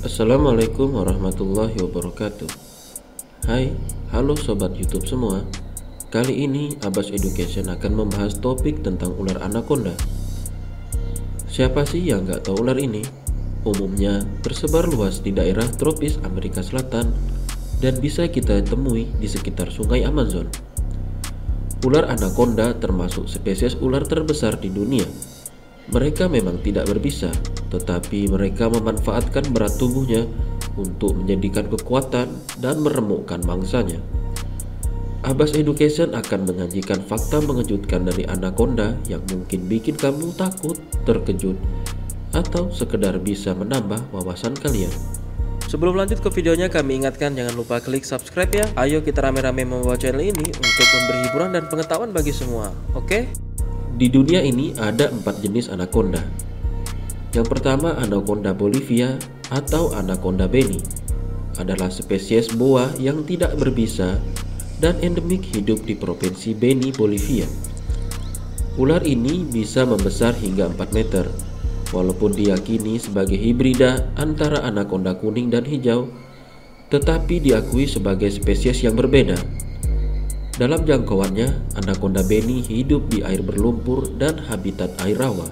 Assalamualaikum warahmatullahi wabarakatuh. Hai, halo sobat YouTube semua. Kali ini Abbas Education akan membahas topik tentang ular anaconda. Siapa sih yang gak tahu ular ini? Umumnya tersebar luas di daerah tropis Amerika Selatan dan bisa kita temui di sekitar sungai Amazon. Ular anaconda termasuk spesies ular terbesar di dunia. Mereka memang tidak berbisa, tetapi mereka memanfaatkan berat tubuhnya untuk menjadikan kekuatan dan meremukkan mangsanya. Abbas Education akan menyajikan fakta mengejutkan dari anaconda yang mungkin bikin kamu takut, terkejut, atau sekedar bisa menambah wawasan kalian. Sebelum lanjut ke videonya, kami ingatkan jangan lupa klik subscribe ya. Ayo kita rame-rame membawa channel ini untuk memberi hiburan dan pengetahuan bagi semua, oke? Di dunia ini ada 4 jenis anaconda. Yang pertama, anaconda Bolivia atau anaconda beni adalah spesies boa yang tidak berbisa dan endemik hidup di provinsi Beni, Bolivia. Ular ini bisa membesar hingga 4 meter. Walaupun diyakini sebagai hibrida antara anaconda kuning dan hijau, tetapi diakui sebagai spesies yang berbeda. Dalam jangkauannya, anaconda beni hidup di air berlumpur dan habitat air rawa.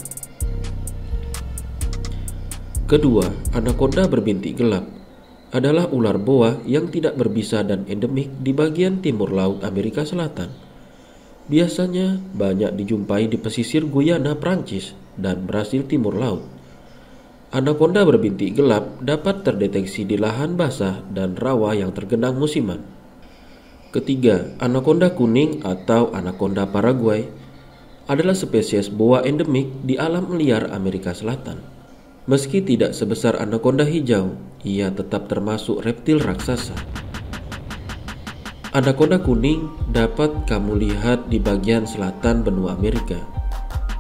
Kedua, anaconda berbintik gelap adalah ular boa yang tidak berbisa dan endemik di bagian timur laut Amerika Selatan. Biasanya banyak dijumpai di pesisir Guyana, Prancis, dan Brasil timur laut. Anaconda berbintik gelap dapat terdeteksi di lahan basah dan rawa yang tergenang musiman. Ketiga, anaconda kuning atau anaconda Paraguay adalah spesies boa endemik di alam liar Amerika Selatan. Meski tidak sebesar anaconda hijau, ia tetap termasuk reptil raksasa. Anaconda kuning dapat kamu lihat di bagian selatan benua Amerika,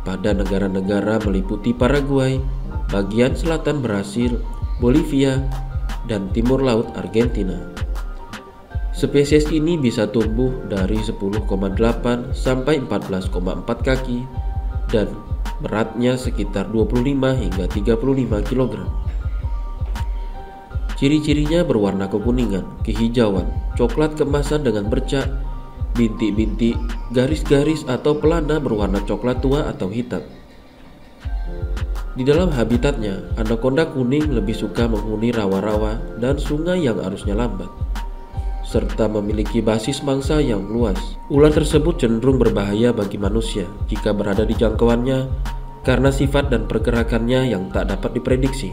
pada negara-negara meliputi Paraguay, bagian selatan Brasil, Bolivia, dan timur laut Argentina. Spesies ini bisa tumbuh dari 10,8 sampai 14,4 kaki dan beratnya sekitar 25 hingga 35 kg. Ciri-cirinya berwarna kekuningan, kehijauan, coklat keemasan dengan bercak, bintik-bintik, garis-garis atau pelana berwarna coklat tua atau hitam. Di dalam habitatnya, anaconda kuning lebih suka menghuni rawa-rawa dan sungai yang arusnya lambat, serta memiliki basis mangsa yang luas. Ular tersebut cenderung berbahaya bagi manusia jika berada di jangkauannya karena sifat dan pergerakannya yang tak dapat diprediksi.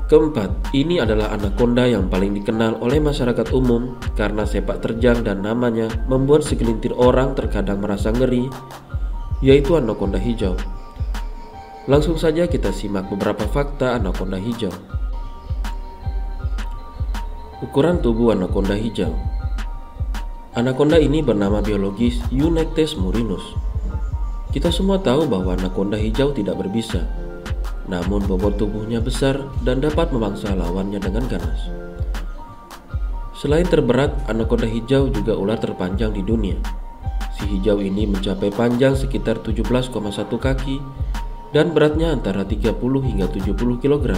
Keempat, ini adalah anaconda yang paling dikenal oleh masyarakat umum karena sepak terjang dan namanya membuat segelintir orang terkadang merasa ngeri, yaitu anaconda hijau. Langsung saja kita simak beberapa fakta anaconda hijau. Ukuran tubuh anaconda hijau. Anaconda ini bernama biologis Eunectes murinus. Kita semua tahu bahwa anaconda hijau tidak berbisa, namun bobot tubuhnya besar dan dapat memangsa lawannya dengan ganas. Selain terberat, anaconda hijau juga ular terpanjang di dunia. Si hijau ini mencapai panjang sekitar 17,1 kaki dan beratnya antara 30 hingga 70 kg.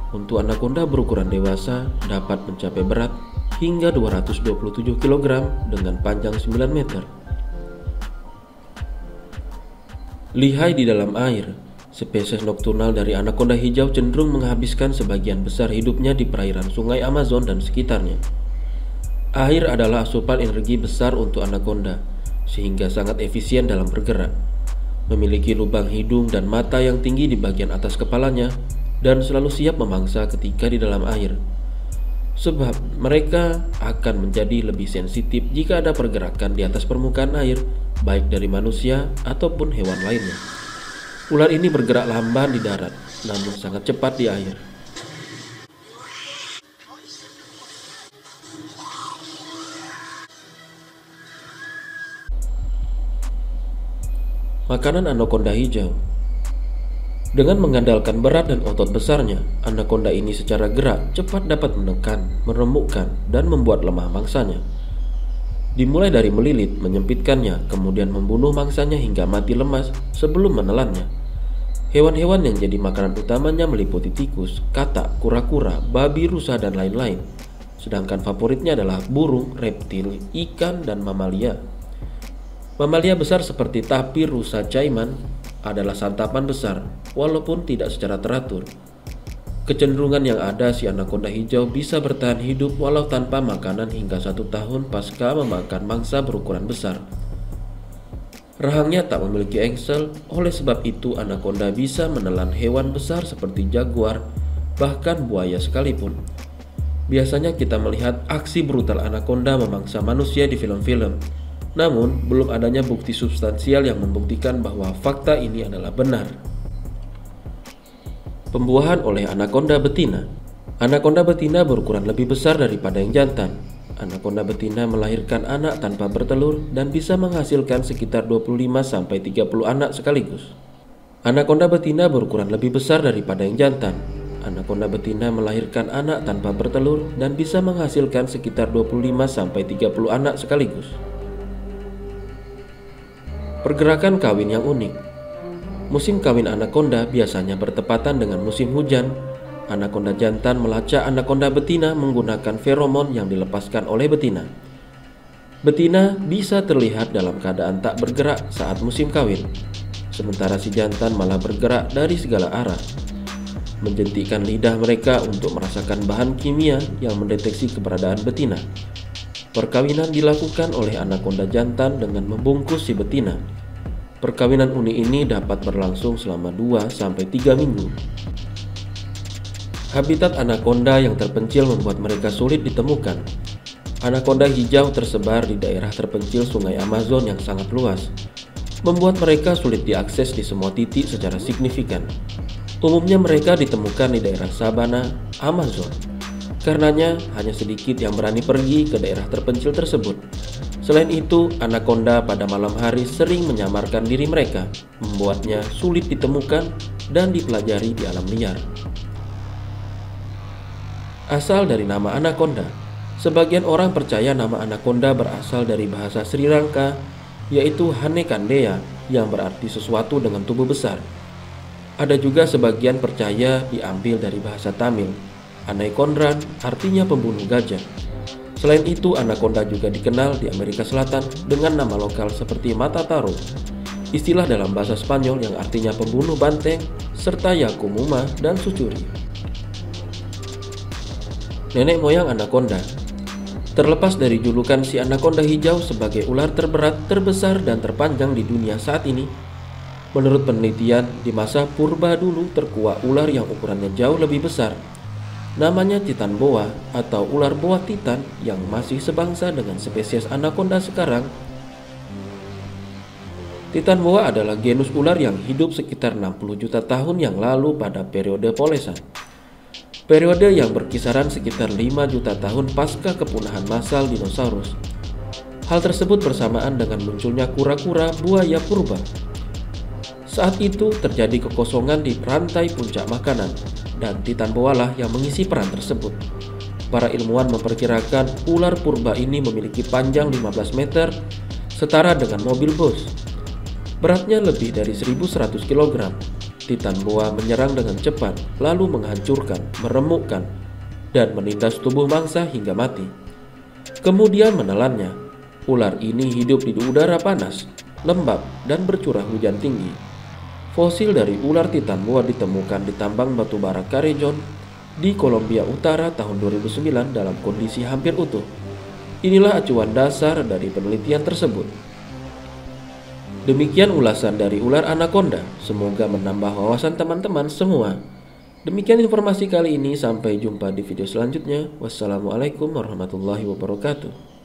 Untuk anaconda berukuran dewasa dapat mencapai berat hingga 227 kg dengan panjang 9 meter. Lihai di dalam air. Spesies nokturnal dari anaconda hijau cenderung menghabiskan sebagian besar hidupnya di perairan sungai Amazon dan sekitarnya. Air adalah asupan energi besar untuk anaconda, sehingga sangat efisien dalam bergerak. Memiliki lubang hidung dan mata yang tinggi di bagian atas kepalanya, dan selalu siap memangsa ketika di dalam air. Sebab mereka akan menjadi lebih sensitif jika ada pergerakan di atas permukaan air, baik dari manusia ataupun hewan lainnya. Ular ini bergerak lamban di darat, namun sangat cepat di air. Makanan anaconda hijau. Dengan mengandalkan berat dan otot besarnya, anaconda ini secara gerak cepat dapat menekan, meremukkan, dan membuat lemah mangsanya. Dimulai dari melilit, menyempitkannya, kemudian membunuh mangsanya hingga mati lemas sebelum menelannya. Hewan-hewan yang jadi makanan utamanya meliputi tikus, katak, kura-kura, babi, rusa, dan lain-lain. Sedangkan favoritnya adalah burung, reptil, ikan, dan mamalia. Mamalia besar seperti tapir, rusa, caiman adalah santapan besar, walaupun tidak secara teratur. Kecenderungan yang ada si anaconda hijau bisa bertahan hidup walau tanpa makanan hingga 1 tahun pasca memakan mangsa berukuran besar. Rahangnya tak memiliki engsel, oleh sebab itu anaconda bisa menelan hewan besar seperti jaguar, bahkan buaya sekalipun. Biasanya kita melihat aksi brutal anaconda memangsa manusia di film-film. Namun, belum adanya bukti substansial yang membuktikan bahwa fakta ini adalah benar. Pembuahan oleh anaconda betina. Anaconda betina berukuran lebih besar daripada yang jantan. Anaconda betina melahirkan anak tanpa bertelur dan bisa menghasilkan sekitar 25-30 anak sekaligus. Anaconda betina berukuran lebih besar daripada yang jantan. Anaconda betina melahirkan anak tanpa bertelur dan bisa menghasilkan sekitar 25-30 anak sekaligus. Pergerakan kawin yang unik. Musim kawin anaconda biasanya bertepatan dengan musim hujan. Anaconda jantan melacak anaconda betina menggunakan feromon yang dilepaskan oleh betina. Betina bisa terlihat dalam keadaan tak bergerak saat musim kawin, sementara si jantan malah bergerak dari segala arah, menjentikkan lidah mereka untuk merasakan bahan kimia yang mendeteksi keberadaan betina. Perkawinan dilakukan oleh anaconda jantan dengan membungkus si betina. Perkawinan unik ini dapat berlangsung selama 2-3 minggu. Habitat anaconda yang terpencil membuat mereka sulit ditemukan. Anaconda hijau tersebar di daerah terpencil Sungai Amazon yang sangat luas, membuat mereka sulit diakses di semua titik secara signifikan. Umumnya mereka ditemukan di daerah sabana Amazon. Karenanya, hanya sedikit yang berani pergi ke daerah terpencil tersebut. Selain itu, anaconda pada malam hari sering menyamarkan diri mereka, membuatnya sulit ditemukan dan dipelajari di alam liar. Asal dari nama anaconda. Sebagian orang percaya nama anaconda berasal dari bahasa Sri Lanka, yaitu Hanekandea, yang berarti sesuatu dengan tubuh besar. Ada juga sebagian percaya diambil dari bahasa Tamil, Anacondan, artinya pembunuh gajah. Selain itu, anaconda juga dikenal di Amerika Selatan dengan nama lokal seperti Matataro, istilah dalam bahasa Spanyol yang artinya pembunuh banteng, serta Yakumuma dan Sucuri. Nenek moyang anaconda. Terlepas dari julukan si anaconda hijau sebagai ular terberat, terbesar, dan terpanjang di dunia saat ini, menurut penelitian, di masa purba dulu terkuak ular yang ukurannya jauh lebih besar. Namanya titan boa atau ular boa titan yang masih sebangsa dengan spesies anaconda sekarang. Titan boa adalah genus ular yang hidup sekitar 60 juta tahun yang lalu pada periode Polesan. Periode yang berkisaran sekitar 5 juta tahun pasca kepunahan massal dinosaurus. Hal tersebut bersamaan dengan munculnya kura-kura buaya purba. Saat itu terjadi kekosongan di rantai puncak makanan, dan titan boa lah yang mengisi peran tersebut. Para ilmuwan memperkirakan ular purba ini memiliki panjang 15 meter, setara dengan mobil bus. Beratnya lebih dari 1.100 kg. Titan boa menyerang dengan cepat, lalu menghancurkan, meremukkan, dan menindas tubuh mangsa hingga mati. Kemudian menelannya. Ular ini hidup di udara panas, lembab, dan bercurah hujan tinggi. Fosil dari ular titan boa ditemukan di tambang batu bara Carejon di Kolombia Utara tahun 2009 dalam kondisi hampir utuh. Inilah acuan dasar dari penelitian tersebut. Demikian ulasan dari ular anaconda. Semoga menambah wawasan teman-teman semua. Demikian informasi kali ini. Sampai jumpa di video selanjutnya. Wassalamualaikum warahmatullahi wabarakatuh.